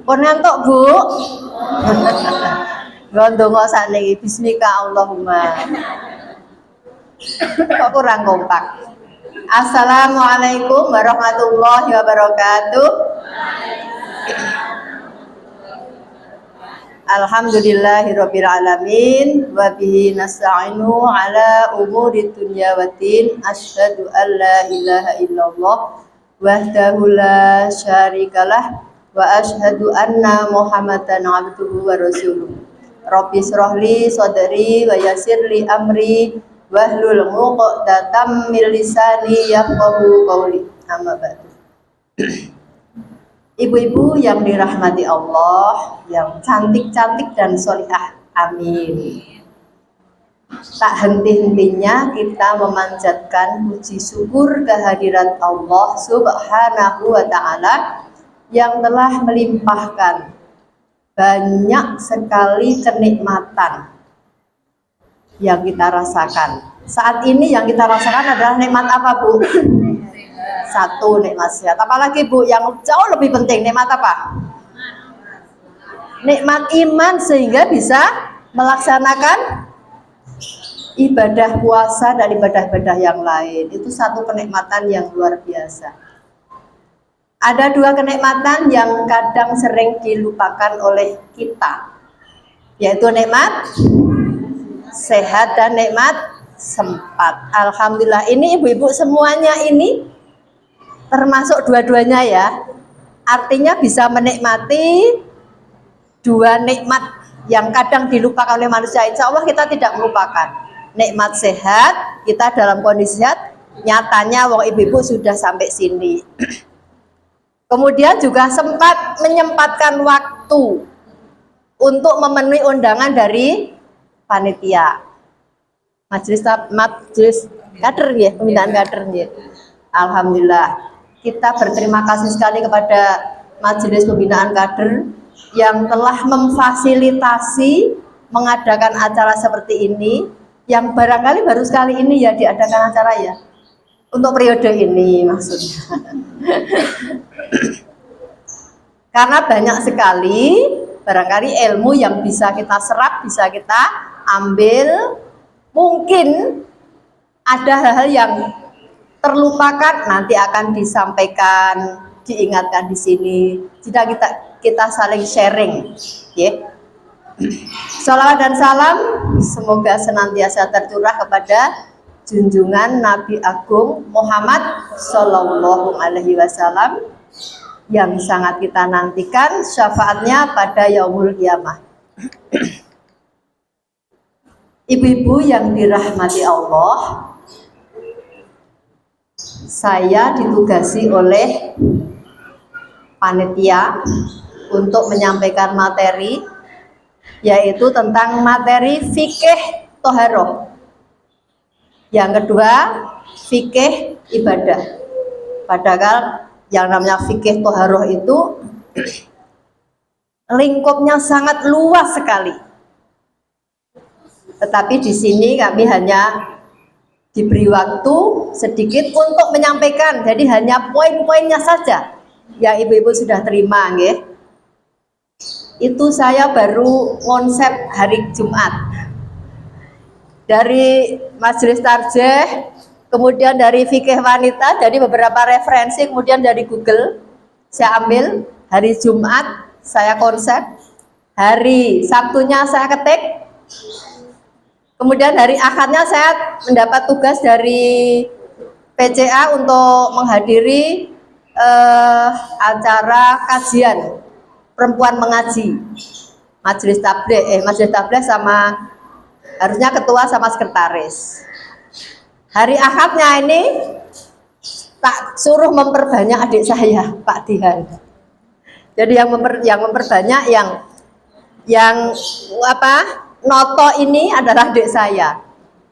Pun ngantuk, Bu? Ndonga sakniki bismika Allahumma. Kok kurang kompak. Assalamualaikum warahmatullahi wabarakatuh. Alhamdulillahirabbil alamin wa bihi nasta'inu ala umuri dunya waddin. Asyhadu an la ilaha illallah wahdahu la syarikalah wa asyhadu anna Muhammadan abduhu wa rasuluh. Rabbi shrahli sadri wa yassirli amri wahlul 'uqdatam min lisani yafqahu qawli. Amma ba'du. Ibu-ibu yang dirahmati Allah, yang cantik-cantik dan sholihah, amin. Tak henti-hentinya kita memanjatkan puji syukur kehadirat Allah Subhanahu wa ta'ala yang telah melimpahkan banyak sekali kenikmatan yang kita rasakan. Saat ini yang kita rasakan adalah nikmat apa, Bu? Satu, nikmat sehat. Apalagi, Bu, yang jauh lebih penting, nikmat apa? Nikmat iman, sehingga bisa melaksanakan ibadah puasa dan ibadah-ibadah yang lain. Itu satu kenikmatan yang luar biasa. Ada dua kenikmatan yang kadang sering dilupakan oleh kita, yaitu nikmat sehat dan nikmat sempat. Alhamdulillah, ini ibu-ibu semuanya ini termasuk dua-duanya ya. Artinya bisa menikmati dua nikmat yang kadang dilupakan oleh manusia. Insya Allah kita tidak melupakan nikmat sehat. Kita dalam kondisi sehat, nyatanya wong ibu-ibu sudah sampai sini. Kemudian juga sempat menyempatkan waktu untuk memenuhi undangan dari panitia majelis kader ya, pembinaan kader ya. Alhamdulillah, kita berterima kasih sekali kepada majelis pembinaan kader yang telah memfasilitasi mengadakan acara seperti ini, yang barangkali baru sekali ini ya diadakan acara ya, untuk periode ini maksudnya. Karena banyak sekali barangkali ilmu yang bisa kita serap, bisa kita ambil. Mungkin ada hal-hal yang terlupakan, nanti akan disampaikan, diingatkan di sini. Jika kita saling sharing, ya. Salawat dan salam semoga senantiasa tercurah kepada junjungan Nabi Agung Muhammad Sallallahu Alaihi Wasallam yang sangat kita nantikan syafaatnya pada yaumul qiyamah. Ibu-ibu yang dirahmati Allah, saya ditugasi oleh panitia untuk menyampaikan materi, yaitu tentang materi fikih toharoh. Yang kedua, fikih ibadah. Padahal yang namanya fikih toharoh itu lingkupnya sangat luas sekali. Tetapi di sini kami hanya diberi waktu sedikit untuk menyampaikan, jadi hanya poin-poinnya saja yang ibu-ibu sudah terima, nggih. Itu saya baru konsep hari Jumat dari majelis tarjih, kemudian dari fikih wanita, dari beberapa referensi, kemudian dari Google saya ambil. Hari Jumat saya konsep, hari Sabtunya saya ketik, kemudian hari Ahadnya saya mendapat tugas dari PCA untuk menghadiri acara kajian perempuan mengaji, majelis tabligh sama harusnya ketua sama sekretaris. Hari Ahadnya ini tak suruh memperbanyak adik saya, Pak Dihan. Jadi yang memperbanyak yang noto ini adalah adik saya.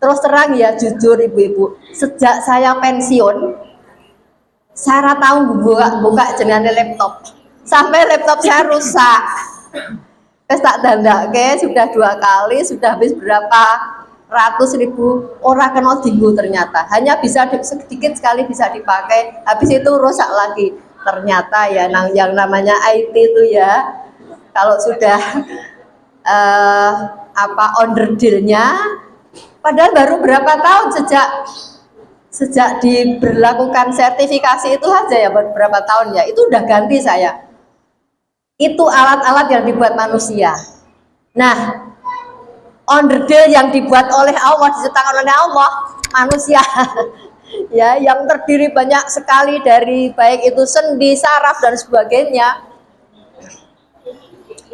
Terus terang ya, jujur ibu-ibu, sejak saya pensiun, saya tahu buka jenenge laptop, sampai laptop saya rusak. Terus tak dandake sudah 2 kali, sudah habis berapa ratus ribu, orang kena dinggo ternyata. Hanya bisa sedikit sekali bisa dipakai, habis itu rusak lagi. Ternyata ya yang namanya IT itu ya, kalau sudah onderdilnya, padahal baru berapa tahun sejak diberlakukan sertifikasi itu aja ya, beberapa tahun ya, itu udah ganti saya. Itu alat-alat yang dibuat manusia. Nah, onderdil yang dibuat oleh Allah, diciptakan oleh Allah, manusia ya, yang terdiri banyak sekali dari baik itu sendi, saraf dan sebagainya.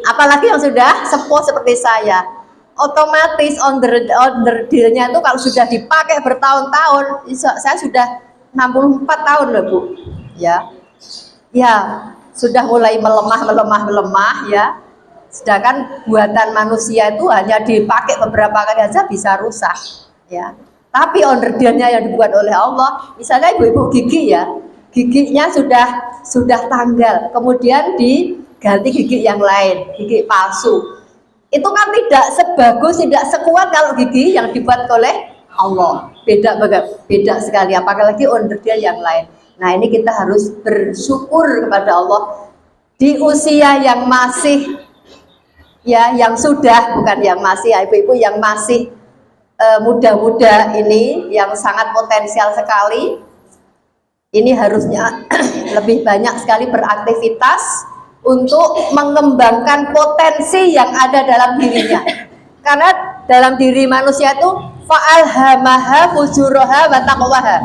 Apalagi yang sudah sepuh seperti saya, otomatis onderdilnya itu kalau sudah dipakai bertahun-tahun, saya sudah 64 tahun loh Bu, ya sudah mulai melemah ya. Sedangkan buatan manusia itu hanya dipakai beberapa kali aja bisa rusak ya. Tapi onderdilnya yang dibuat oleh Allah, misalnya ibu-ibu gigi ya, giginya sudah tanggal, kemudian diganti gigi yang lain, gigi palsu. Itu kan tidak sebagus, tidak sekuat kalau gigi yang dibuat oleh Allah. Beda sekali, apalagi onderdil yang lain. Nah, ini kita harus bersyukur kepada Allah di usia yang masih ya, yang sudah, bukan yang masih ya, ibu-ibu yang masih muda-muda ini, yang sangat potensial sekali. Ini harusnya lebih banyak sekali beraktivitas untuk mengembangkan potensi yang ada dalam dirinya. Karena dalam diri manusia itu fa'alhamaha fujuraha wa taqwaha.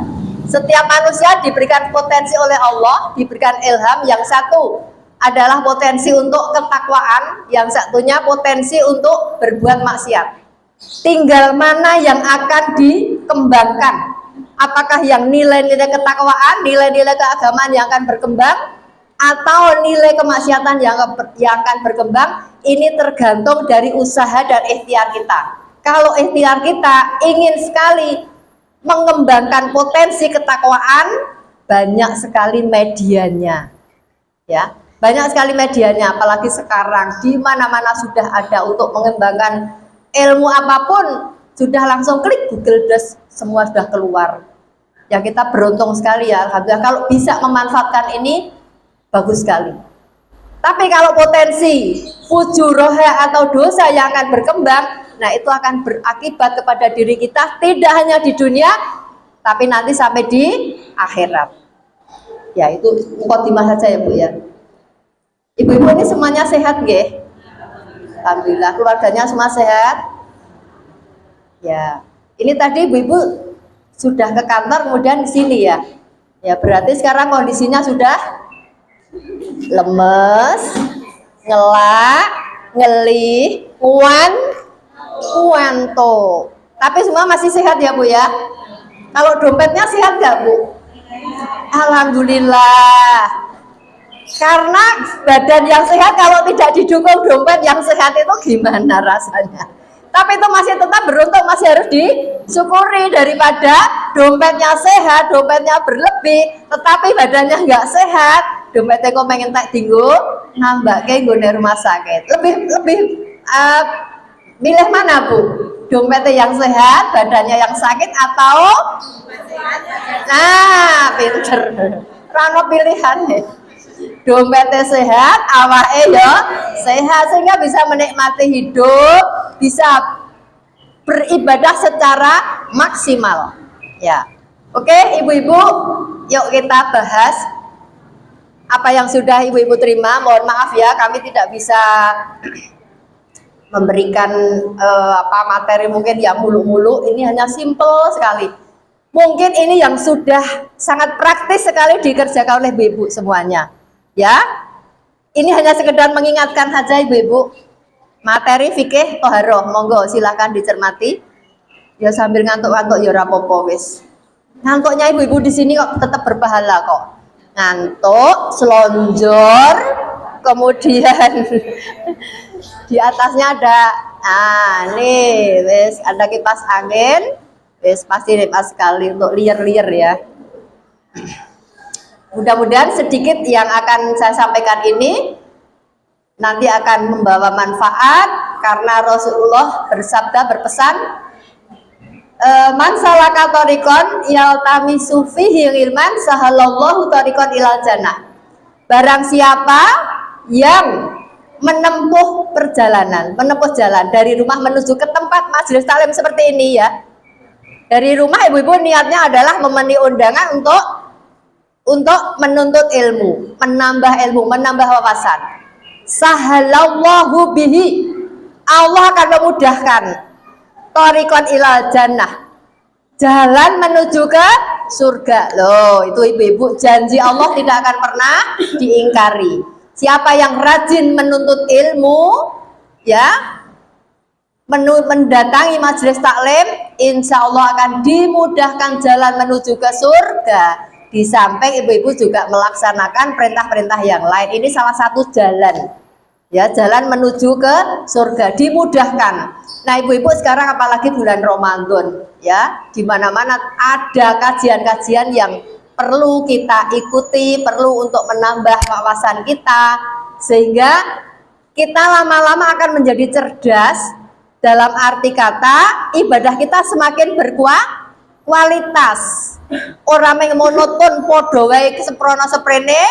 Setiap manusia diberikan potensi oleh Allah, diberikan ilham. Yang satu adalah potensi untuk ketakwaan, yang satunya potensi untuk berbuat maksiat. Tinggal mana yang akan dikembangkan. Apakah yang nilai-nilai ketakwaan, nilai-nilai keagamaan yang akan berkembang, atau nilai kemaksiatan yang akan berkembang. Ini tergantung dari usaha dan ikhtiar kita. Kalau ikhtiar kita ingin sekali mengembangkan potensi ketakwaan, banyak sekali medianya ya, banyak sekali medianya. Apalagi sekarang di mana-mana sudah ada untuk mengembangkan ilmu apapun, sudah langsung klik Google Docs, semua sudah keluar ya. Kita beruntung sekali ya, alhamdulillah kalau bisa memanfaatkan ini, bagus sekali. Tapi kalau potensi fujuroha atau dosa yang akan berkembang, nah itu akan berakibat kepada diri kita, tidak hanya di dunia, tapi nanti sampai di akhirat. Ya, itu mukadimah saja ya Bu ya. Ibu-ibu ini semuanya sehat nggih? Alhamdulillah, keluarganya semua sehat. Ya, ini tadi ibu-ibu sudah ke kantor, kemudian di sini ya. Ya, berarti sekarang kondisinya sudah lemes, ngelak, ngelih, ngantuk. Tapi semua masih sehat ya Bu ya. Kalau dompetnya sehat nggak Bu? Alhamdulillah. Karena badan yang sehat kalau tidak didukung dompet yang sehat itu gimana rasanya? Tapi itu masih tetap beruntung, masih harus disyukuri daripada dompetnya sehat, dompetnya berlebih, tetapi badannya nggak sehat, dompetnya kok pengen tak tinggu, nambah kayak gue rumah sakit. Lebih milih mana Bu? Dompetnya yang sehat, badannya yang sakit, atau pinter, rano pilihan nih. Dompetnya sehat, awake ya sehat, sehingga bisa menikmati hidup, bisa beribadah secara maksimal ya. Oke ibu-ibu, yuk kita bahas apa yang sudah ibu-ibu terima. Mohon maaf ya, kami tidak bisa memberikan materi mungkin yang mulu-mulu. Ini hanya simple sekali. Mungkin ini yang sudah sangat praktis sekali dikerjakan oleh ibu-ibu semuanya ya. Ini hanya sekedar mengingatkan saja ibu-ibu. Materi fikih toharoh, monggo silahkan dicermati. Ya sambil ngantuk-ngantuk ya rapopo wis. Ngantuknya ibu-ibu di sini kok tetap berpahala kok. Ngantuk, selonjor, kemudian di atasnya ada nih wis ada kipas angin, wis pasti nikmat sekali untuk liar-liar ya. Mudah-mudahan sedikit yang akan saya sampaikan ini nanti akan membawa manfaat, karena Rasulullah berpesan, man salaka tariqan yaltamisu fihi ilman sahalallahu tariqan ilal jannah. Barang siapa yang menempuh perjalanan, menempuh jalan dari rumah menuju ke tempat majelis taklim seperti ini ya. Dari rumah ibu-ibu niatnya adalah memenuhi undangan untuk menuntut ilmu, menambah ilmu, menambah wawasan. Sahalallahu bihi, Allah akan memudahkan thariqan ilal jannah, jalan menuju ke surga. Loh, itu ibu-ibu, janji Allah tidak akan pernah diingkari. Siapa yang rajin menuntut ilmu, ya, mendatangi majelis taklim, insya Allah akan dimudahkan jalan menuju ke surga. Di samping ibu-ibu juga melaksanakan perintah-perintah yang lain. Ini salah satu jalan, ya, jalan menuju ke surga, dimudahkan. Nah ibu-ibu sekarang apalagi bulan Ramadan, ya, di mana-mana ada kajian-kajian yang perlu kita ikuti, perlu untuk menambah wawasan kita, sehingga kita lama-lama akan menjadi cerdas. Dalam arti kata, ibadah kita semakin berkualitas. Orang yang monoton podo wae seprono seprene,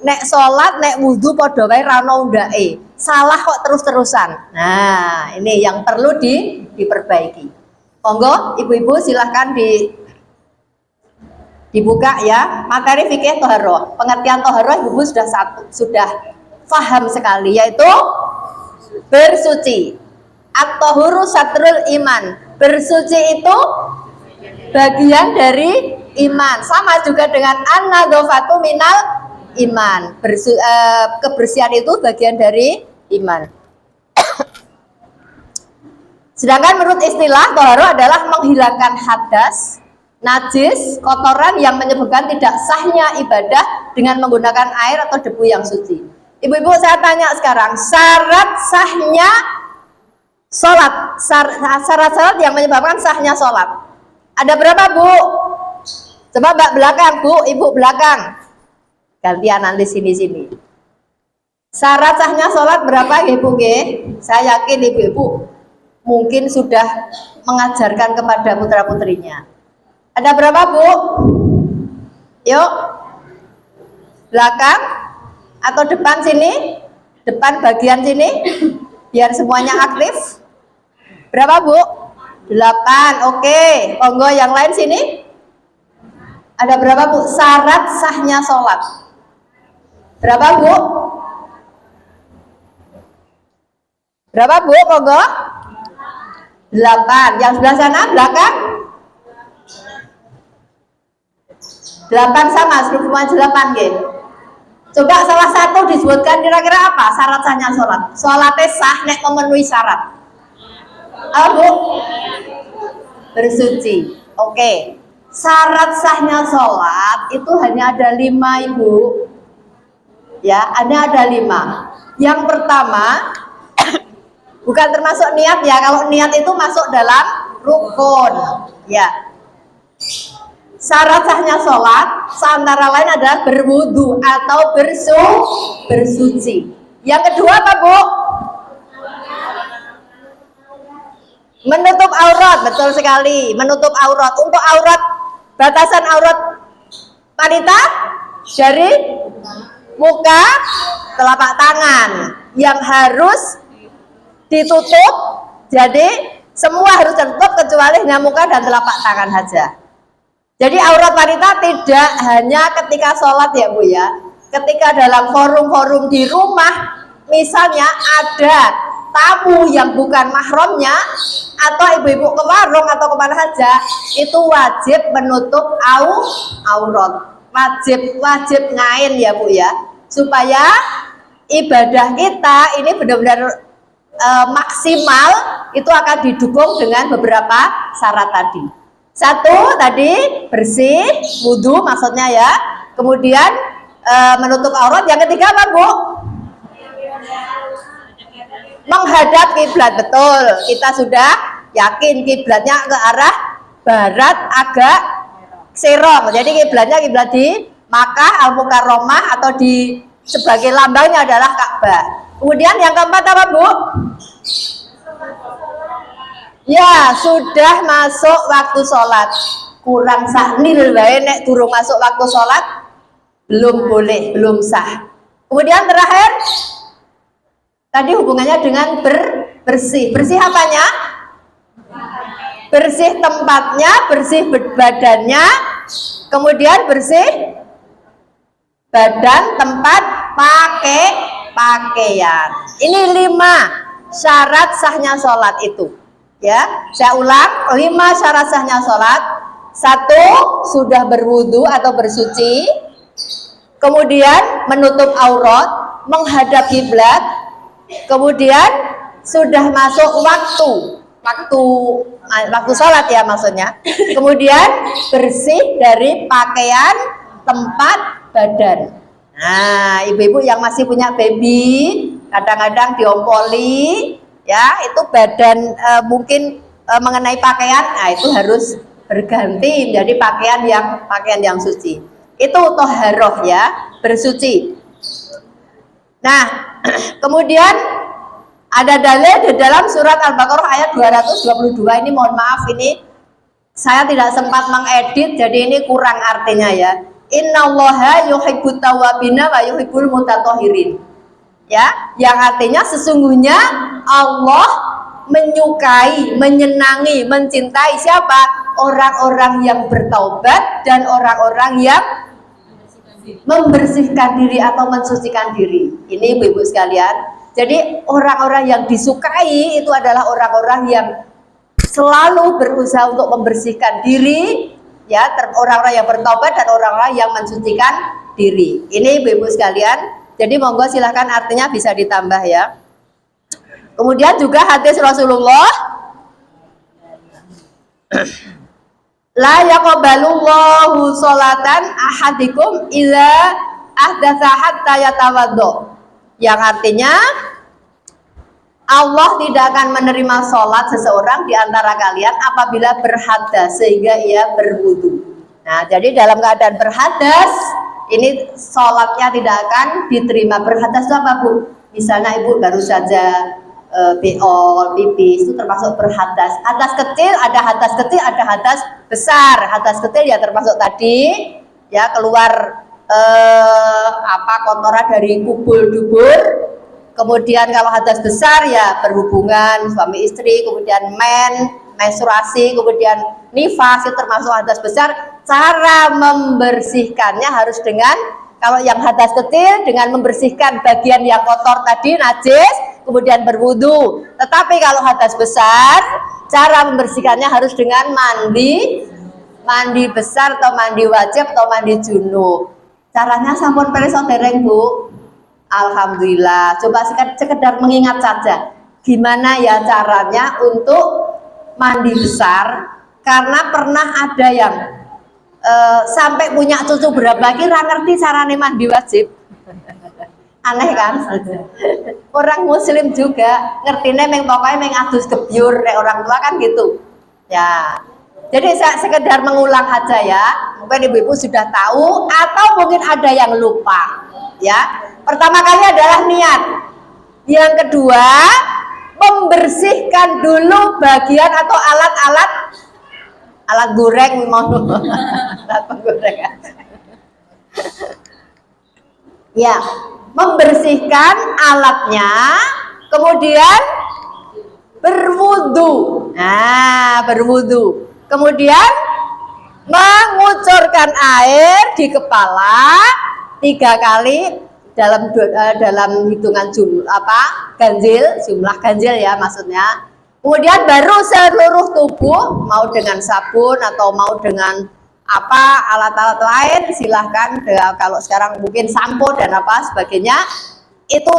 nek sholat, nek wudhu podo wae rano undake. Salah kok terus-terusan. Nah, ini yang perlu diperbaiki. Monggo ibu-ibu silahkan dibuka ya, materi fikih toharoh. Pengertian toharoh ibu-ibu sudah paham sekali, yaitu bersuci. At-tahuru satrul iman. Bersuci itu bagian dari iman. Sama juga dengan an-nadhafatu minal iman. Kebersihan itu bagian dari iman. Sedangkan menurut istilah toharoh adalah menghilangkan hadas, najis, kotoran yang menyebabkan tidak sahnya ibadah dengan menggunakan air atau debu yang suci. Ibu-ibu, saya tanya sekarang, syarat sahnya sholat, syarat-syarat yang menyebabkan sahnya sholat ada berapa, Bu? Coba Mbak belakang, Bu, Ibu belakang, gantian nanti sini-sini. Syarat sahnya sholat berapa ya Bu? Saya yakin ibu-ibu mungkin sudah mengajarkan kepada putra-putrinya. Ada berapa, Bu? Yuk, belakang atau depan sini, depan bagian sini, biar semuanya aktif. Berapa, Bu? 8. Oke, monggo yang lain sini. Ada berapa, Bu? Syarat sahnya sholat berapa, Bu? Berapa, Bu? Monggo. 8. Yang sebelah sana belakang 8 sama, semua 8 gitu. Coba salah satu disebutkan kira-kira apa syarat sahnya sholat. Sholatnya sah nek memenuhi syarat. Apa, Bu? Bersuci. Oke. Syarat sahnya sholat itu hanya ada 5, Ibu. Ya, ada 5. Yang pertama, bukan termasuk niat ya. Kalau niat itu masuk dalam rukun. Ya. Syarat sahnya sholat seantara lain adalah berwudu atau bersuci. Yang kedua apa, Bu? Menutup aurat, betul sekali. Menutup aurat. Untuk aurat, batasan aurat wanita dari muka, telapak tangan yang harus ditutup. Jadi semua harus tertutup kecuali hanya muka dan telapak tangan saja. Jadi aurat wanita tidak hanya ketika sholat ya Bu ya. Ketika dalam forum-forum di rumah, misalnya ada tamu yang bukan mahramnya, atau ibu-ibu ke warung atau kemana saja, itu wajib menutup aurat. Wajib ngain ya Bu ya. Supaya ibadah kita ini benar-benar maksimal, itu akan didukung dengan beberapa syarat tadi. Satu tadi bersih, wudhu maksudnya ya. Kemudian menutup aurat. Yang ketiga apa, Bu? Menghadap kiblat, betul. Kita sudah yakin kiblatnya ke arah barat agak serong. Jadi kiblatnya kiblat di Makkah Al-Mukarramah atau di sebagai lambangnya adalah Ka'bah. Kemudian yang keempat apa, Bu? Ya, sudah masuk waktu sholat. Kurang saknil wae nek durung masuk waktu sholat, belum boleh, belum sah. Kemudian terakhir tadi hubungannya dengan bersih. Bersih apanya? Bersih tempatnya, bersih badannya, kemudian bersih badan, tempat, pakaian. Ini 5 syarat sahnya sholat itu. Ya, saya ulang, 5 syarat sahnya sholat. 1, sudah berwudu atau bersuci. Kemudian menutup aurat, menghadap kiblat. Kemudian sudah masuk waktu sholat ya maksudnya. Kemudian bersih dari pakaian, tempat, badan. Nah, ibu-ibu yang masih punya baby, kadang-kadang diompoli, ya itu badan mungkin mengenai pakaian, nah itu harus berganti menjadi pakaian yang suci. Itu toharoh ya, bersuci. Nah, kemudian ada dalil di dalam surat Al-Baqarah ayat 222. Ini mohon maaf, ini saya tidak sempat mengedit, jadi ini kurang artinya ya. Innallaha yuhibbut tawwabina wa yuhibbul mutatahhirin. Ya, yang artinya sesungguhnya Allah menyukai, menyenangi, mencintai siapa? Orang-orang yang bertaubat dan orang-orang yang membersihkan diri atau mensucikan diri. Ini ibu-ibu sekalian. Jadi orang-orang yang disukai itu adalah orang-orang yang selalu berusaha untuk membersihkan diri, ya, orang-orang yang bertobat dan orang-orang yang mensucikan diri. Ini ibu-ibu sekalian. Jadi monggo silahkan artinya bisa ditambah ya. Kemudian juga hadis Rasulullah, la yaqbalullahu sholatan ahadikum idza ahdatsa hatta yatawaddo. Yang artinya Allah tidak akan menerima sholat seseorang di antara kalian apabila berhadas sehingga ia berwudu. Nah, jadi dalam keadaan berhadas ini sholatnya tidak akan diterima. Berhadas itu apa, Bu? Misalnya ibu baru saja beol, pipis, itu termasuk berhadas. Hadas kecil, ada hadas kecil, ada hadas besar. Hadas kecil ya termasuk tadi ya keluar kotoran dari kubul dubur. Kemudian kalau hadas besar ya berhubungan suami istri, kemudian menstruasi, kemudian nifas, itu termasuk hadas besar. Cara membersihkannya harus dengan, kalau yang hadas kecil dengan membersihkan bagian yang kotor tadi, najis, kemudian berwudu. Tetapi kalau hadas besar, cara membersihkannya harus dengan mandi besar atau mandi wajib atau mandi junub. Caranya sampun perso dereng, Bu? Alhamdulillah. Coba sekedar mengingat saja gimana ya caranya untuk mandi besar, karena pernah ada yang sampai punya cucu berapa kira ngerti caranya mandi wajib. Aneh kan? Orang muslim juga ngertinya pokoknya adus gebyur orang tua kan gitu ya. Jadi saya sekedar mengulang aja ya, mungkin ibu-ibu sudah tahu atau mungkin ada yang lupa ya. Pertama kali adalah niat, yang kedua membersihkan dulu bagian atau alat goreng, mohon alat penggoreng ya, membersihkan alatnya, kemudian berwudu. Nah, berwudu, kemudian mengucurkan air di kepala 3 kali dalam hitungan jumlah ganjil ya maksudnya. Kemudian baru seluruh tubuh, mau dengan sabun atau mau dengan alat-alat lain silahkan. Kalau sekarang mungkin sampo dan sebagainya, itu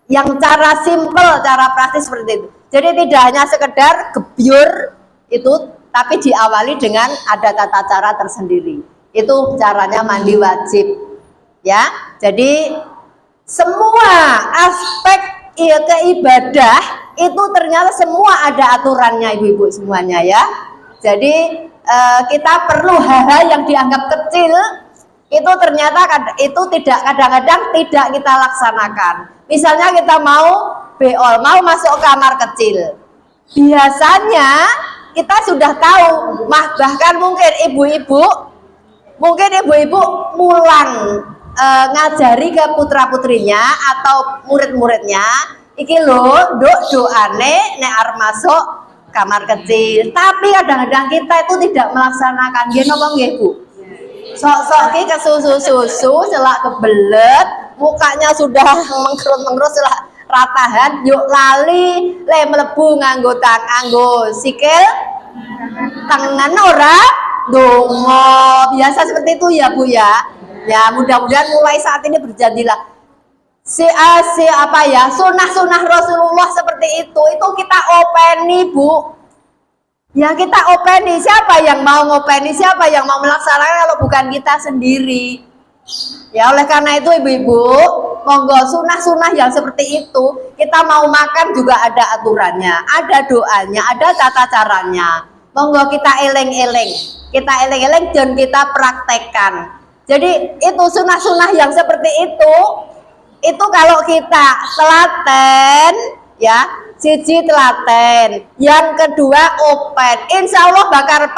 yang cara simple, cara praktis seperti itu. Jadi tidak hanya sekedar gebyur itu, tapi diawali dengan ada tata cara tersendiri. Itu caranya mandi wajib ya. Jadi semua aspek keibadah itu ternyata semua ada aturannya, ibu-ibu semuanya ya. Jadi kita perlu hal-hal yang dianggap kecil itu ternyata itu kadang-kadang tidak kita laksanakan. Misalnya kita mau beol, mau masuk kamar kecil, biasanya kita sudah tahu, bahkan mungkin ibu-ibu mulang ngajari ke putra-putrinya atau murid-muridnya, iki lho, doane nek arep masuk kamar kecil. Tapi kadang-kadang kita itu tidak melaksanakan. Nggih napa nggih, Bu? Sok-sok ki kesusu-susu, celak kebelet, mukanya sudah mengkerut-mengkerut celak ratahan, yuk lali le mlebu nganggo sikil tangan ora dongo. Biasa seperti itu ya, Bu ya. Ya, mudah-mudahan mulai saat ini berjadilah apa ya, sunah-sunah Rasulullah seperti itu kita openi, Bu. Ya kita openi, siapa yang mau ngopeni, siapa yang mau melaksanakan kalau bukan kita sendiri. Ya oleh karena itu ibu-ibu, monggo sunah-sunah yang seperti itu, kita mau makan juga ada aturannya, ada doanya, ada tata caranya. Monggo kita eleng-eleng dan kita praktekkan. Jadi itu sunah-sunah yang seperti itu kalau kita telaten ya, siji telaten, yang kedua open, insya Allah bakal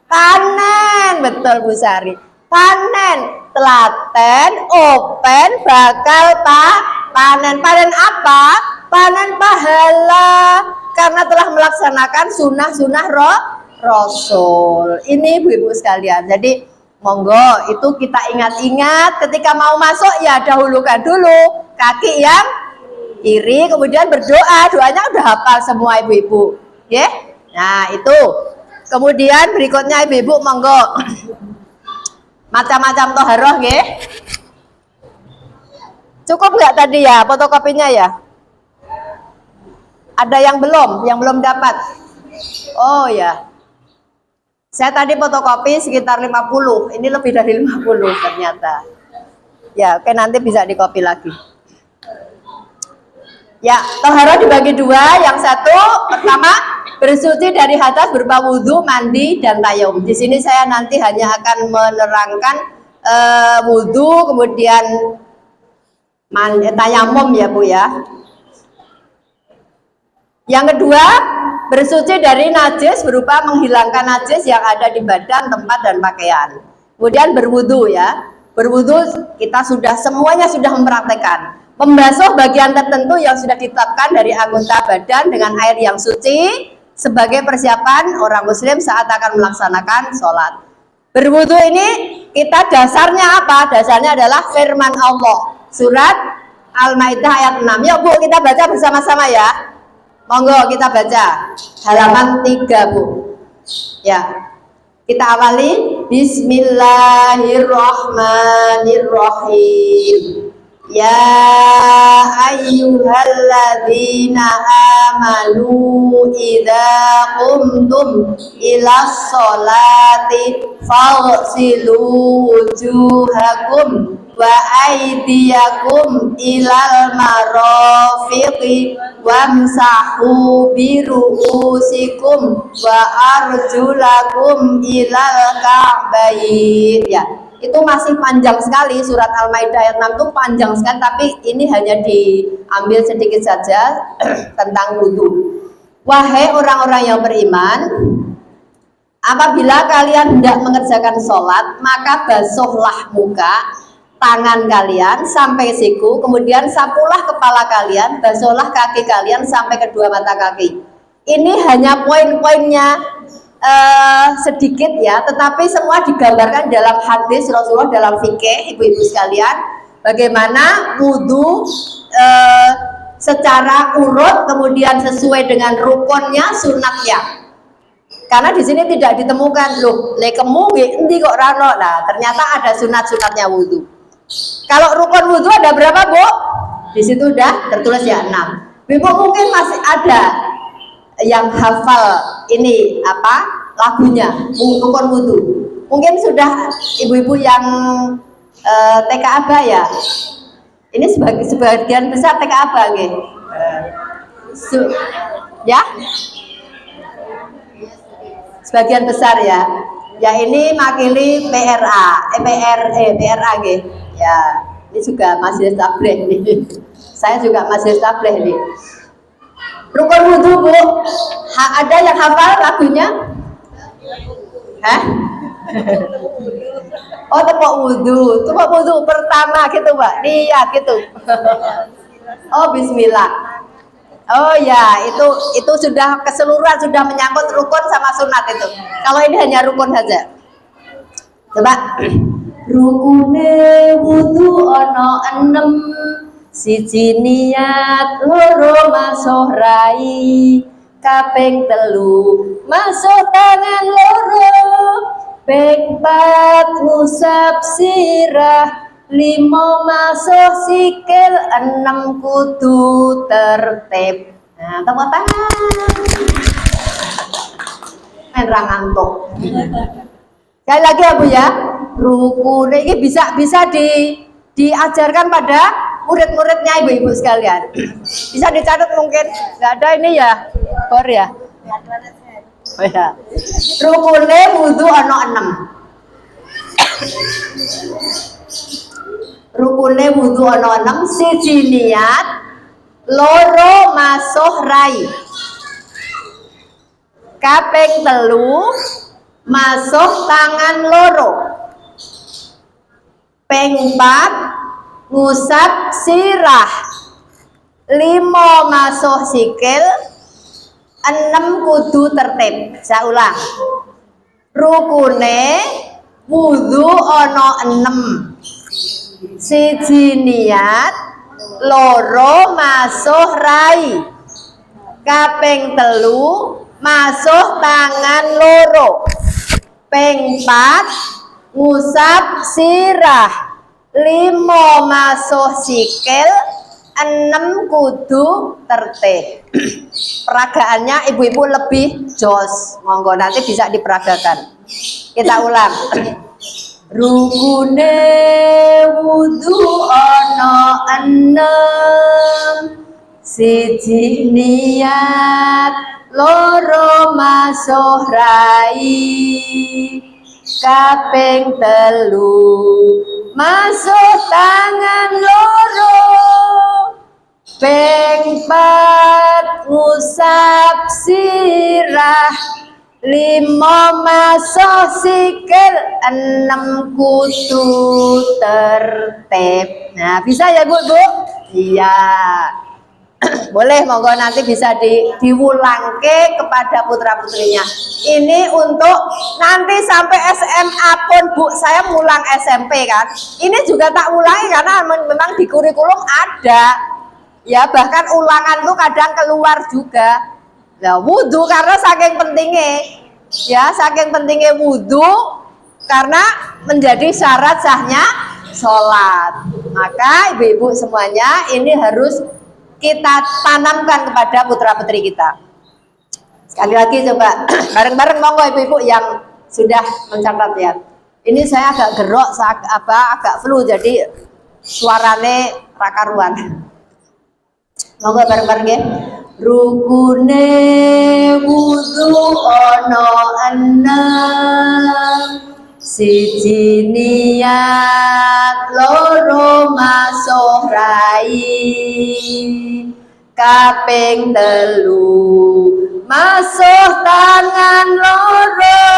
panen. Betul Bu Sari, panen, telaten, open, bakal panen. Panen apa? Panen pahala, karena telah melaksanakan sunah-sunah Rasul. Ini ibu-ibu sekalian, jadi monggo itu kita ingat-ingat ketika mau masuk ya, dahulukan dulu kaki yang kiri, kemudian berdoa, doanya udah hafal semua ibu-ibu, ya. Nah itu, kemudian berikutnya ibu-ibu monggo macam-macam toharoh, ya. Cukup nggak tadi ya fotokopinya ya? Ada yang belum dapat? Oh ya. Saya tadi fotokopi sekitar 50, ini lebih dari 50 ternyata. Ya, oke, nanti bisa dikopi lagi. Ya, toharoh dibagi dua. Yang satu, pertama bersuci dari hadas berupa wudhu, mandi, dan tayamum. Di sini saya nanti hanya akan menerangkan wudhu, kemudian tayamum ya Bu ya. Yang kedua, bersuci dari najis berupa menghilangkan najis yang ada di badan, tempat, dan pakaian. Kemudian berwudu ya. Berwudu kita semuanya sudah mempraktekkan. Membasuh bagian tertentu yang sudah ditetapkan dari anggota badan dengan air yang suci sebagai persiapan orang muslim saat akan melaksanakan sholat. Berwudu ini kita dasarnya apa? Dasarnya adalah firman Allah. Surat Al-Maidah ayat 6. Yuk Bu, kita baca bersama-sama ya. Monggo kita baca halaman 3 Bu. Ya, kita awali. Bismillahirrahmanirrahim. Ya ayyuhalladzina amanu idza qumtum ilas sholati faghsilu wujuhakum wa aydiyakum ilal marafiqi wamsahu biru'usikum wa arjulakum ilal ka'bayn. Ya, itu masih panjang sekali, surat Al-Maidah ayat 6 itu panjang sekali, tapi ini hanya diambil sedikit saja tentang wudhu. Wahai orang-orang yang beriman, apabila kalian hendak mengerjakan sholat, maka basuhlah muka, tangan kalian sampai siku, kemudian sapulah kepala kalian, basuhlah kaki kalian sampai kedua mata kaki. Ini hanya poin-poinnya sedikit ya, tetapi semua digambarkan dalam hadis Rasulullah, dalam fikih ibu-ibu sekalian, bagaimana wudhu secara urut, kemudian sesuai dengan rukunnya, sunatnya. Karena di sini tidak ditemukan loh, lekemu endi kok rano. Nah, ternyata ada sunat-sunatnya wudhu. Kalau rukun wudhu ada berapa Bu? Di situ udah tertulis ya 6. Ibu mungkin masih ada yang hafal ini apa lagunya rukun wudhu. Mungkin sudah ibu-ibu yang TK Aba ya. Ini sebagian besar TK Aba nggih. Ya. Sebagian besar ya. Ya ini makili PRA, PRA nggih. Ya, ini juga masih tabligh nih. Saya juga masih tabligh nih. Rukun wudhu Bu, ada yang hafal lagunya? Hah? Oh, tepuk wudhu. Tepuk wudhu pertama gitu, Mbak. Niat gitu. Oh, bismillah. Oh ya, itu sudah keseluruhan, sudah menyangkut rukun sama sunat itu. Kalau ini hanya rukun saja. Coba. Rukune wudhu ono 6, siji niat, loro masuk rai, kaping 3 masuk tangan loro, ping 4 ngusap sirah, 5 masuk sikil, 6 kudu tertib. Nah, tepuk tangan. Main ra ngantuk. Sekali lagi ya Bu ya, rukun ini bisa diajarkan pada murid-muridnya ibu-ibu sekalian. Bisa dicatat mungkin, nggak ada ini ya, Bor ya. Oh ya. Rukune wudhu ono 6. Rukune wudhu ono 6, siji niat, loro masuk rai, kaping 3 masuk tangan loro, ping 4 ngusap sirah, 5 masuk sikil, 6 kudu tertib. Saya ulang, rukune wudhu ono 6, siji niat, loro masuk rai, kaping 3 masuk tangan loro, ping 4 ngusap sirah, 5 masuk sikil, 6 kudu tertib. Peragaannya ibu-ibu lebih jos, monggo nanti bisa diperagakan. Kita ulang. Rukune wudhu ono 6, siji niat, loro masuk rai, kaping 3 masuk tangan loro, ping 4 ngusap sirah, 5 masuk sikil, 6 kudu tertib. Nah, bisa ya Bu? Iya. Boleh, monggo nanti bisa diulangke kepada putra putrinya. Ini untuk nanti sampai SMA pun Bu, saya mulang SMP kan. Ini juga tak ulangi karena memang di kurikulum ada. Ya, bahkan ulangan tuh kadang keluar juga. Nah, wudhu karena saking pentingnya. Ya, saking pentingnya wudhu karena menjadi syarat sahnya sholat. Maka ibu-ibu semuanya ini harus kita tanamkan kepada putra-putri kita. Sekali lagi coba bareng-bareng monggo ibu-ibu yang sudah mencatat ya. Ini saya agak gerok, agak flu jadi suarane rakaruan. Monggo bareng-bareng ya. Rukune wudhu ono 6, siji niat, loro masuk rai, kaping 3 masuk tangan loro,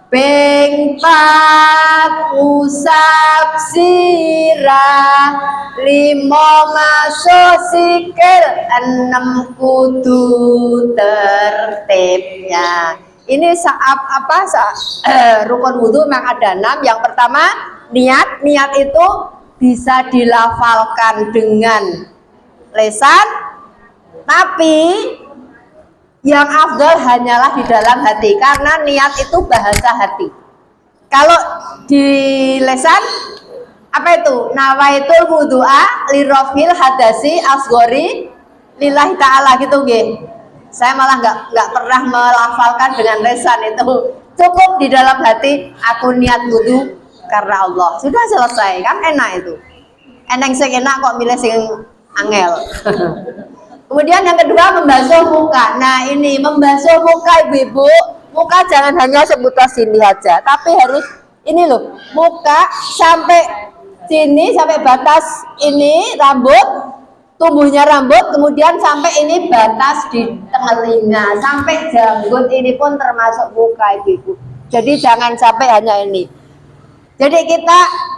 ping 4 usap sirah, 5 masuk sikil, 6 kudu tertibnya. Ini rukun wudhu memang ada 6. Yang pertama niat. Niat itu bisa dilafalkan dengan lisan, tapi yang afdal hanyalah di dalam hati karena niat itu bahasa hati. Kalau di lisan apa itu? Nawaitul wudu'a lirofil hadasi asgori lillahi ta'ala gitu nggih. Saya malah nggak pernah melafalkan dengan lisan itu. Cukup di dalam hati, aku niat wudhu karena Allah. Sudah selesai, kan enak itu. Eneng sing enak kok milih sing angel. Kemudian yang kedua membasuh muka. Nah ini membasuh muka ibu-ibu, muka jangan hanya sebatas sini aja, tapi harus ini loh, muka sampai sini, sampai batas ini rambut. Tumbuhnya rambut, kemudian sampai ini batas di telinga, sampai janggut ini pun termasuk muka ibu. Jadi jangan sampai hanya ini. Jadi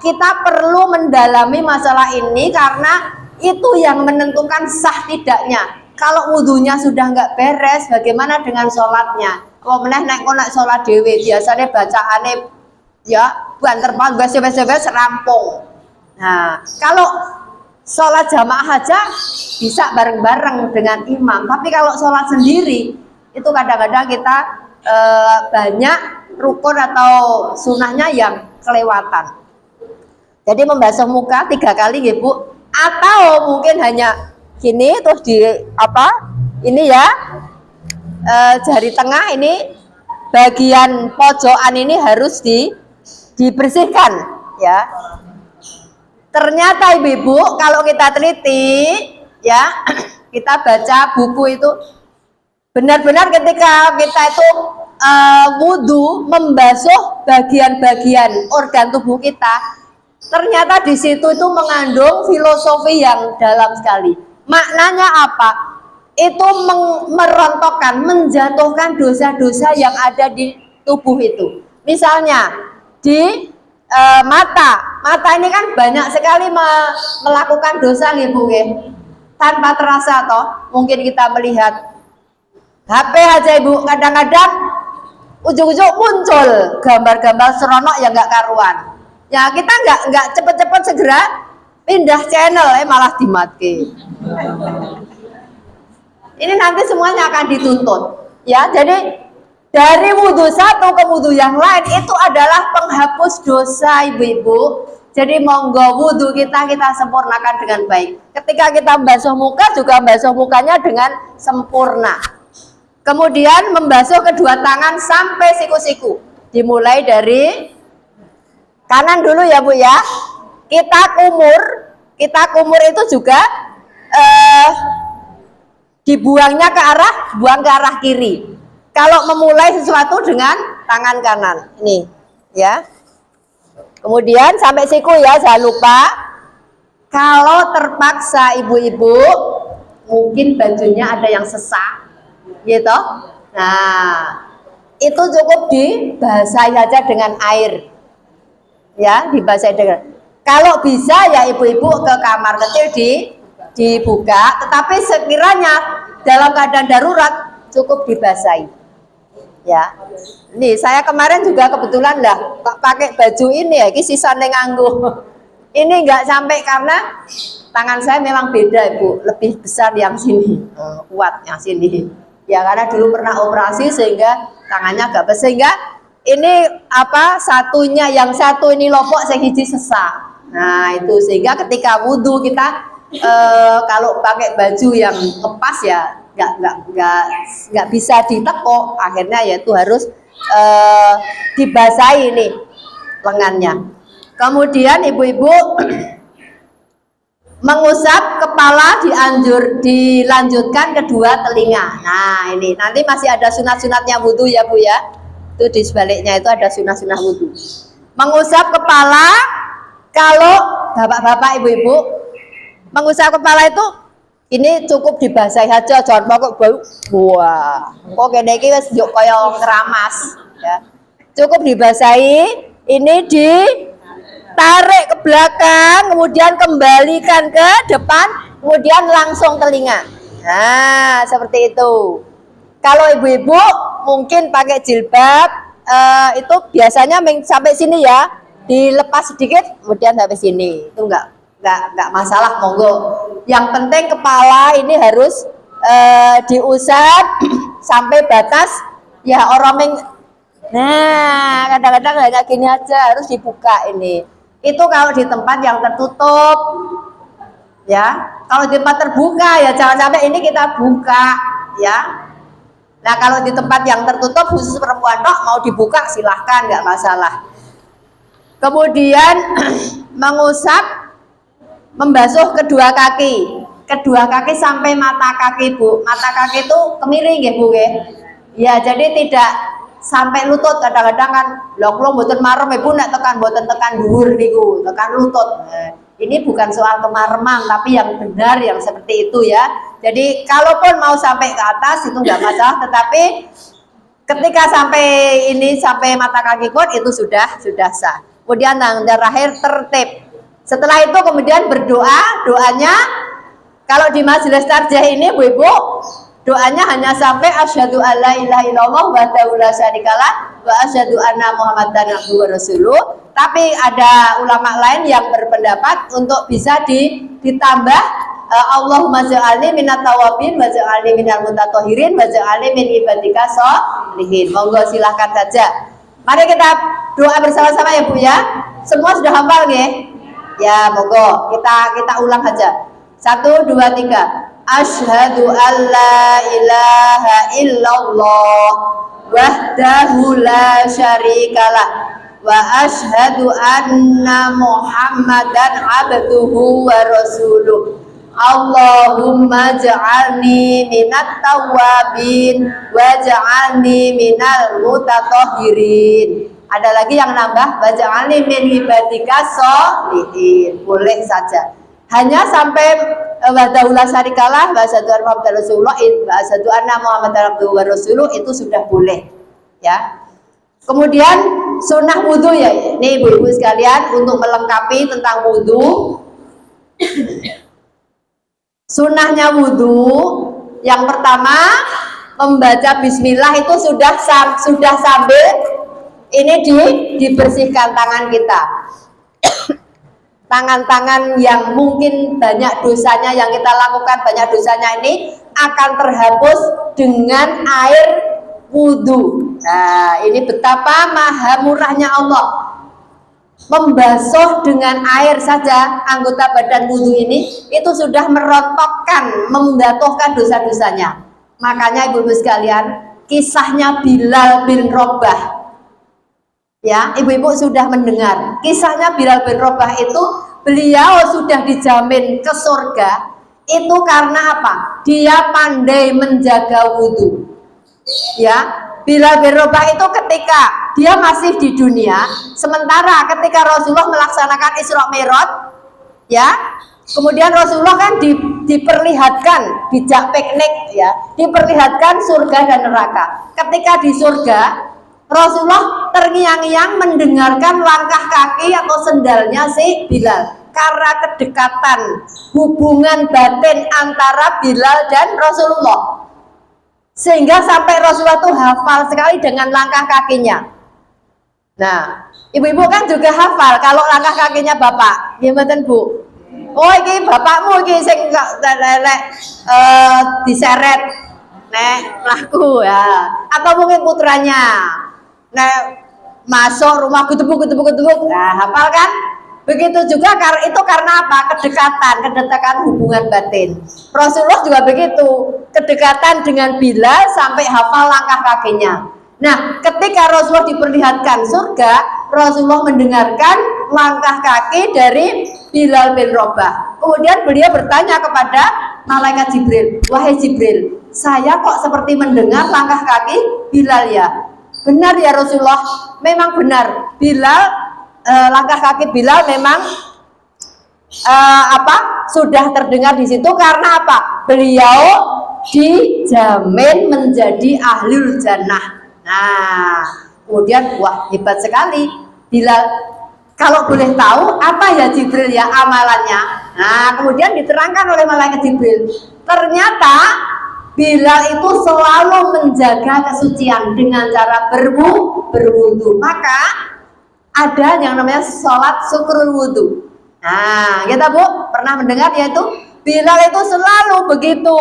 kita perlu mendalami masalah ini karena itu yang menentukan sah tidaknya. Kalau wudhunya sudah nggak beres, bagaimana dengan sholatnya? Kalau meneh naik sholat dewe, biasanya bacaannya ya banter banget, wes rampung. Nah, kalau sholat jamaah aja bisa bareng-bareng dengan imam. Tapi kalau sholat sendiri itu kadang-kadang kita banyak rukun atau sunahnya yang kelewatan. Jadi membasuh muka 3 kali ya Bu, atau mungkin hanya gini terus di ini ya jari tengah ini bagian pojokan ini harus dibersihkan ya. Ternyata ibu-ibu kalau kita teliti ya, kita baca buku itu benar-benar ketika kita itu wudhu membasuh bagian-bagian organ tubuh kita, ternyata di situ itu mengandung filosofi yang dalam sekali. Maknanya apa? Itu merontokkan, menjatuhkan dosa-dosa yang ada di tubuh itu. Misalnya di mata ini kan banyak sekali melakukan dosa gitu, tanpa terasa toh. Mungkin kita melihat HP aja ibu, kadang-kadang ujung-ujung muncul gambar-gambar seronok yang nggak karuan. Ya kita nggak cepet-cepet segera pindah channel, malah dimati. Ini nanti semuanya akan dituntut. Ya, jadi dari wudhu satu ke wudhu yang lain itu adalah penghapus dosa ibu-ibu. Jadi monggo wudhu kita sempurnakan dengan baik. Ketika kita membasuh muka juga membasuh mukanya dengan sempurna. Kemudian membasuh kedua tangan sampai siku-siku. Dimulai dari kanan dulu ya Bu ya. Kita kumur itu juga dibuangnya buang ke arah kiri. Kalau memulai sesuatu dengan tangan kanan, ini ya. Kemudian sampai siku ya, jangan lupa. Kalau terpaksa ibu-ibu, mungkin bajunya ada yang sesak, gitu. Nah, itu cukup dibasahi saja dengan air, ya, dibasahi dengan. Kalau bisa ya ibu-ibu ke kamar kecil dibuka, tetapi sekiranya dalam keadaan darurat cukup dibasahi. Ya, nih saya kemarin juga kebetulan lah pakai baju ini ya, ini sisa nganggo. Ini nggak sampai karena tangan saya memang beda ibu, lebih besar yang sini, kuat yang sini. Ya karena dulu pernah operasi sehingga tangannya agak besar, sehingga ini satunya yang satu ini lopok sehiji sesak. Nah itu sehingga ketika wudhu kita kalau pakai baju yang lepas ya nggak bisa ditekuk, akhirnya yaitu harus dibasahi nih lengannya. Kemudian ibu-ibu mengusap kepala dilanjutkan kedua telinga. Nah ini nanti masih ada sunat-sunatnya wudhu ya Bu ya, itu di sebaliknya itu ada sunat-sunat wudhu. Mengusap kepala, kalau bapak-bapak ibu-ibu mengusap kepala itu ini cukup dibasahi saja, jangan pakai bau. Wah, kok kene iki wis yo kaya keramas ya. Cukup dibasahi, ini ditarik ke belakang, kemudian kembalikan ke depan, kemudian langsung telinga. Nah, seperti itu. Kalau ibu-ibu mungkin pakai jilbab, itu biasanya sampai sini ya, dilepas sedikit, kemudian sampai sini. Itu enggak masalah, monggo. Yang penting kepala ini harus diusap sampai batas ya orang. Nah kadang-kadang hanya gini aja, harus dibuka ini. Itu kalau di tempat yang tertutup ya. Kalau di tempat terbuka ya jangan sampai ini kita buka ya. Nah kalau di tempat yang tertutup khusus perempuan mau dibuka silahkan, nggak masalah. Kemudian membasuh kedua kaki sampai mata kaki Bu. Mata kaki itu kemiring ya Bu ya, jadi tidak sampai lutut. Kadang-kadang kan lho mboten marem ibu nek mboten tekan dhuwur niku, tekan lutut. Ini bukan soal kemaremang, tapi yang benar yang seperti itu ya. Jadi kalaupun mau sampai ke atas itu nggak masalah, tetapi ketika sampai mata kaki itu sudah sah. Kemudian yang terakhir tertib. Setelah itu kemudian berdoa. Doanya kalau di majelis tarjih ini Bu-ibu, doanya hanya sampai asyhadu alla ilaha illallah wa la syarikalah wa asyhadu anna muhammadan abduhu wa rasuluh. Tapi ada ulama lain yang berpendapat untuk bisa ditambah Allahumma ja'alni minat tawabin wa ja'alni minal mutatahhirin wa ja'alni min ibadika sholihin. Monggo silahkan saja. Mari kita doa bersama-sama ya Bu ya. Semua sudah hafal nggih? Ya, monggo kita ulang aja. 1 2 3. Asyhadu alla ilaha illallah wahdahu la syarikalah wa asyhadu anna muhammadan abduhu wa rasuluh. Allahumma ja'alni minat tawabin wa ja'alni minal mutatahhirin. Ada lagi yang nambah, wa ja'alni min ibadika sholihin. Boleh saja. Hanya sampai wahdahu la syarikalah wa asyhadu anna muhammadar rasulullah wa asyhadu anna muhammadar abduhu wa rasuluh itu sudah boleh ya. Kemudian sunnah wudhu ya, ini ibu-ibu sekalian untuk melengkapi tentang wudhu. Sunnahnya wudhu yang pertama membaca bismillah itu sudah sambil ini dibersihkan tangan kita. Tangan-tangan yang mungkin banyak dosanya yang kita lakukan, banyak dosanya ini akan terhapus dengan air wudhu. Nah, ini betapa maha murahnya Allah. Membasuh dengan air saja anggota badan wudhu ini itu sudah merontokkan, membatuhkan dosa-dosanya. Makanya ibu-ibu sekalian, kisahnya Bilal bin Rabah, ya ibu-ibu sudah mendengar kisahnya Bilal bin Rabah itu. Beliau sudah dijamin ke surga itu karena apa? Dia pandai menjaga wudhu. Ya, Bilal bin Rabah itu ketika dia masih di dunia, sementara ketika Rasulullah melaksanakan Isra Mi'raj, ya, kemudian Rasulullah kan diperlihatkan dijak piknik, ya, diperlihatkan surga dan neraka. Ketika di surga, Rasulullah terngiang-ngiang mendengarkan langkah kaki atau sendalnya si Bilal karena kedekatan hubungan batin antara Bilal dan Rasulullah. Sehingga sampai Rasulullah tuh hafal sekali dengan langkah kakinya. Nah, ibu-ibu kan juga hafal kalau langkah kakinya bapak, gimana Bu? Oh, ini bapakmu ini sing diseret nek laku ya. Atau mungkin putranya. Nek masuk rumah ketepuk. Nah, hafal kan? Begitu juga itu karena apa? Kedekatan hubungan batin. Rasulullah juga begitu, kedekatan dengan Bilal sampai hafal langkah kakinya. Nah, ketika Rasulullah diperlihatkan surga, Rasulullah mendengarkan langkah kaki dari Bilal bin Rabah. Kemudian beliau bertanya kepada malaikat Jibril, wahai Jibril, saya kok seperti mendengar langkah kaki Bilal ya? Benar ya Rasulullah, memang benar. Bilal langkah kaki Bilal memang sudah terdengar di situ karena apa? Beliau dijamin menjadi ahlul jannah. Nah, kemudian wah hebat sekali Bilal. Kalau boleh tahu apa ya Jibril ya amalannya? Nah, kemudian diterangkan oleh malaikat Jibril. Ternyata Bilal itu selalu menjaga kesucian dengan cara berwudu. Maka ada yang namanya sholat syukrul wudhu. Nah, kita Bu pernah mendengar yaitu Bilal itu selalu begitu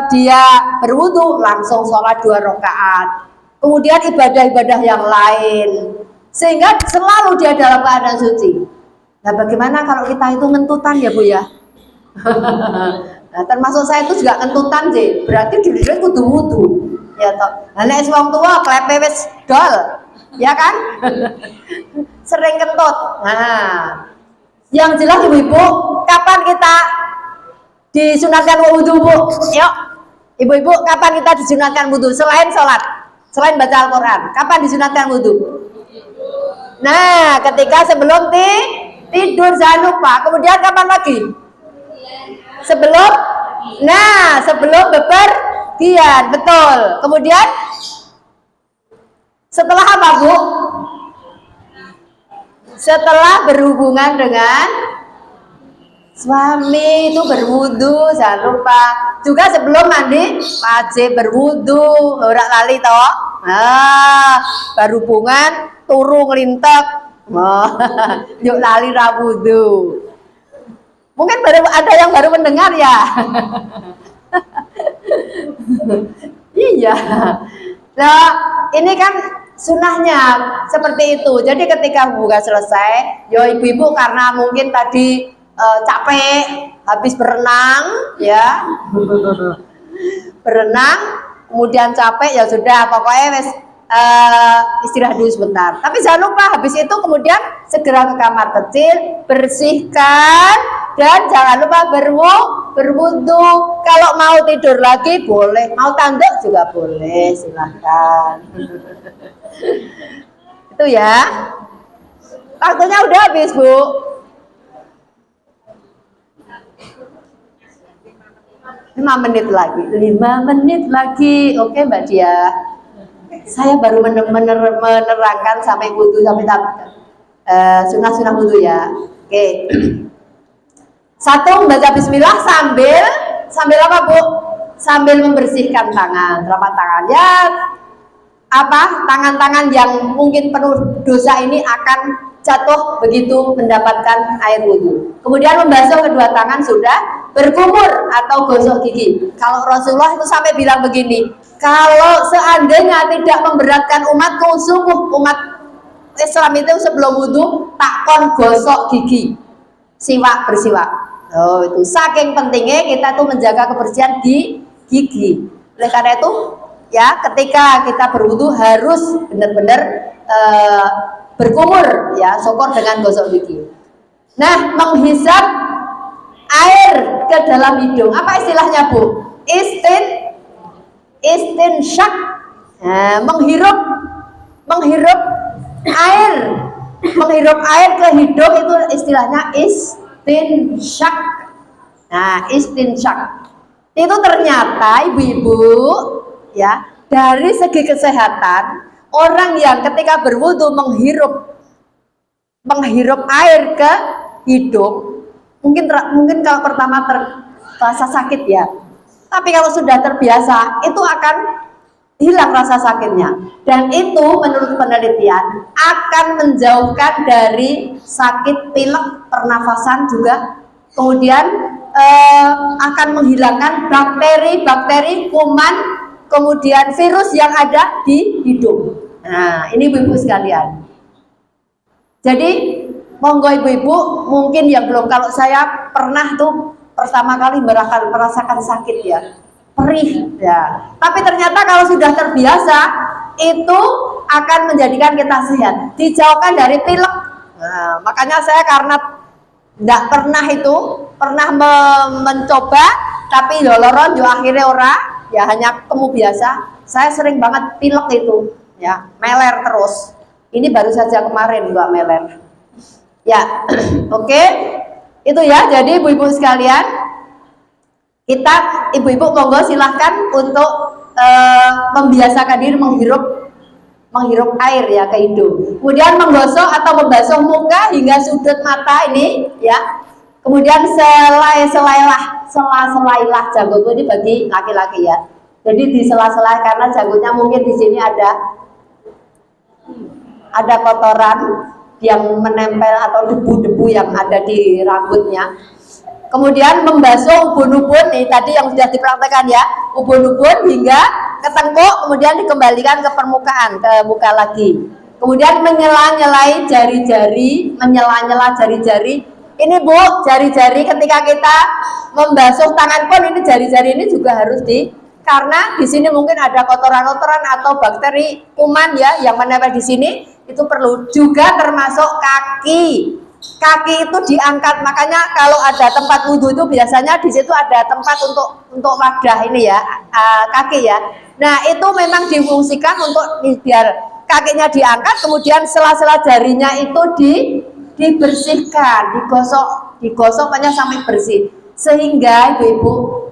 dia berwudhu langsung sholat 2 rakaat. Kemudian ibadah-ibadah yang lain, sehingga selalu dia dalam keadaan suci. Nah, bagaimana kalau kita itu ngentutan ya Bu ya? Nah, termasuk saya itu juga ngentutan sih. Berarti diri kudu wudu. Ya toh. Nah, nek wong tua klepe wis dol. Ya kan? Sering kentut. Nah, yang jelas ibu-ibu, kapan kita disunatkan wudhu Bu? Yuk, ibu-ibu, kapan kita disunatkan wudhu selain sholat, selain baca Al-Quran? Kapan disunatkan wudhu? Nah, ketika sebelum tidur jangan lupa. Kemudian kapan lagi? Sebelum bepergian, betul. Kemudian setelah apa Bu? Setelah berhubungan dengan suami itu berwudu, jangan lupa. Juga sebelum mandi wajib berwudu, ora lali toh. Berhubungan turu nglintek. Yuk lali ra wudu. Mungkin baru ada yang baru mendengar ya. Iya. Nah, ini kan sunahnya seperti itu. Jadi ketika buka selesai, yo ibu-ibu karena mungkin tadi capek habis berenang ya. Berenang kemudian capek ya sudah pokoknya wes istirahat dulu sebentar. Tapi jangan lupa habis itu kemudian segera ke kamar kecil, bersihkan dan jangan lupa berwudu. Kalau mau tidur lagi boleh, mau tanduk juga boleh, silahkan. Itu ya. Waktunya udah habis, Bu. 5 menit lagi. 5 menit lagi. Oke, Mbak Dia. Saya baru menerangkan sampai wudu sampai sunah-sunah wudu ya. Oke. 1 membaca bismillah sambil apa, Bu? Sambil membersihkan tangan, telapak tangan. Ya, apa? Tangan-tangan yang mungkin penuh dosa ini akan jatuh begitu mendapatkan air wudhu. Kemudian membasuh kedua tangan sudah berkumur atau gosok gigi. Kalau Rasulullah itu sampai bilang begini, kalau seandainya tidak memberatkan umatku, sungguh umat Islam itu sebelum wudhu takon gosok gigi, siwak bersiwak. Oh, itu saking pentingnya kita tuh menjaga kebersihan di gigi. Oleh karena itu ya ketika kita berwudhu harus benar-benar berkumur ya, syukur dengan gosok gigi. Nah, menghisap air ke dalam hidung. Apa istilahnya, Bu? Istinsyak. Nah, menghirup air ke hidung itu istilahnya istinsyak. Nah, istinsyak. Itu ternyata ibu-ibu ya, dari segi kesehatan orang yang ketika berwudu menghirup air ke hidung, mungkin kalau pertama terasa sakit ya, tapi kalau sudah terbiasa itu akan hilang rasa sakitnya, dan itu menurut penelitian akan menjauhkan dari sakit pilek, pernafasan juga, kemudian akan menghilangkan bakteri, kuman, kemudian virus yang ada di hidung. Nah, ini ibu-ibu sekalian. Jadi, monggo ibu-ibu mungkin yang belum, kalau saya pernah tuh pertama kali merasakan sakit ya, perih ya. Tapi ternyata kalau sudah terbiasa, itu akan menjadikan kita sehat, dijauhkan dari pilek. Nah, makanya saya karena tidak pernah mencoba, tapi loloron yo akhirnya ora. Ya hanya temu biasa, saya sering banget pilek itu, ya meler terus. Ini baru saja kemarin nggak meler. Ya, oke, itu ya. Jadi ibu-ibu sekalian, kita ibu-ibu monggo silahkan untuk membiasakan diri menghirup air ya ke hidung. Kemudian menggosok atau membasuh muka hingga sudut mata ini, ya. Kemudian sela-selailah janggut ini bagi laki-laki ya. Jadi di sela-sela karena janggutnya mungkin di sini ada kotoran yang menempel atau debu-debu yang ada di rambutnya. Kemudian membasuh ubun-ubun nih tadi yang sudah dipraktekkan ya, ubun-ubun hingga ke tengkuk, kemudian dikembalikan ke permukaan, ke muka lagi. Kemudian menyela-nyela jari-jari. Ini Bu, jari-jari ketika kita membasuh tangan pun ini jari-jari ini juga harus karena di sini mungkin ada kotoran-kotoran atau bakteri kuman ya yang menempel di sini, itu perlu. Juga termasuk kaki. Kaki itu diangkat, makanya kalau ada tempat wudhu itu biasanya di situ ada tempat untuk wadah ini ya, kaki ya. Nah, itu memang difungsikan untuk biar kakinya diangkat, kemudian sela-sela jarinya itu dibersihkan, digosok banyak sampai bersih. Sehingga ibu-ibu,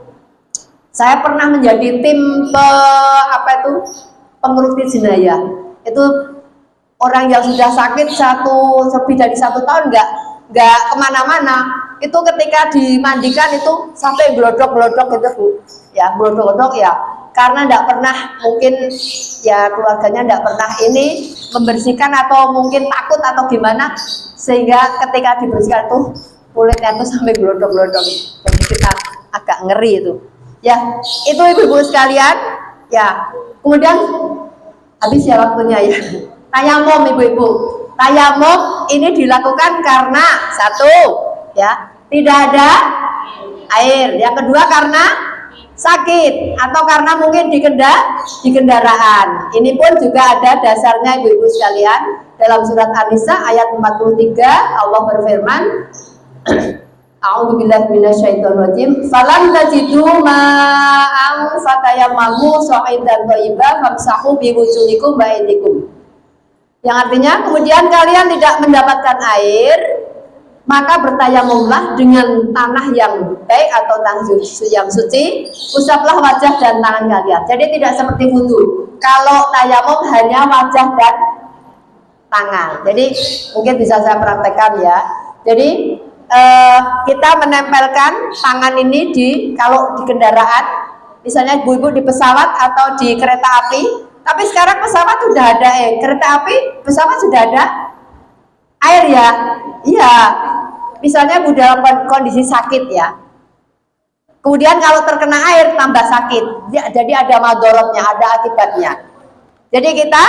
saya pernah menjadi tim pengurus jenayah. Itu orang yang sudah sakit lebih dari 1 tahun nggak kemana-mana, itu ketika dimandikan itu sampai glodok-glodok gitu Bu, ya glodok-glodok ya, karena nggak pernah, mungkin ya keluarganya nggak pernah ini membersihkan atau mungkin takut atau gimana, sehingga ketika dibersihkan itu kulitnya itu sampai glodok-glodok, jadi kita agak ngeri itu ya. Itu ibu-ibu sekalian ya. Kemudian habis ya waktunya ya. Tayamum ibu-ibu, tayamum ini dilakukan karena satu ya tidak ada air, yang kedua karena sakit atau karena mungkin di kendaraan. Ini pun juga ada dasarnya ibu-ibu sekalian. Dalam surat An-Nisa ayat 43 Allah berfirman, A'udzubillahi minasyaitonirrajim. Falam tajidu ma'an fatayammamu sa'idan thayyiban famsahu biwujuhikum wa aydikum. Yang artinya kemudian kalian tidak mendapatkan air, maka bertayamumlah dengan tanah yang baik atau tanah yang suci, usaplah wajah dan tangan kalian. Jadi tidak seperti wudu. Kalau tayamum hanya wajah dan tangan. Jadi mungkin bisa saya praktekkan ya. Jadi kita menempelkan tangan ini kalau di kendaraan, misalnya ibu-ibu di pesawat atau di kereta api. Tapi sekarang pesawat sudah ada kereta api, pesawat sudah ada air ya. Iya. Misalnya Bu dalam kondisi sakit ya. Kemudian kalau terkena air tambah sakit. Jadi ada madorotnya, ada akibatnya. Jadi kita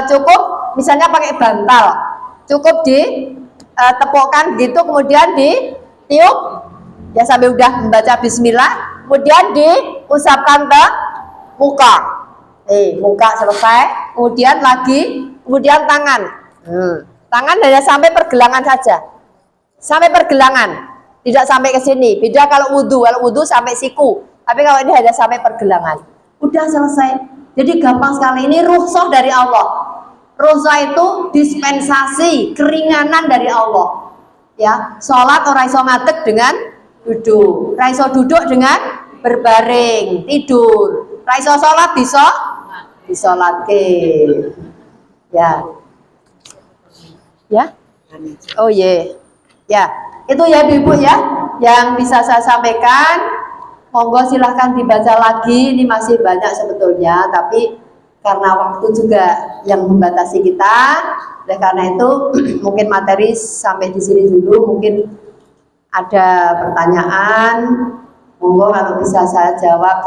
cukup misalnya pakai bantal, cukup ditepukkan gitu, kemudian ditiup ya sampai udah membaca bismillah, kemudian diusapkan ke muka. Muka selesai, kemudian kemudian tangan. Tangan hanya sampai pergelangan saja. Sampai pergelangan, tidak sampai ke sini. Beda kalau wudhu sampai siku. Tapi kalau ini hanya sampai pergelangan. Udah selesai. Jadi gampang sekali, ini rukhsah dari Allah. Rukhsah itu dispensasi, keringanan dari Allah. Ya, sholat orang iso ngadeg dengan duduk, orang iso duduk dengan berbaring, tidur. Orang iso sholat bisa disolatke. Ya. Ya? Oh iya. Ya, itu ya Ibu ya yang bisa saya sampaikan. Monggo silahkan dibaca lagi, ini masih banyak sebetulnya, tapi karena waktu juga yang membatasi kita, oleh karena itu mungkin materi sampai di sini dulu. Mungkin ada pertanyaan, monggo kalau bisa saya jawab.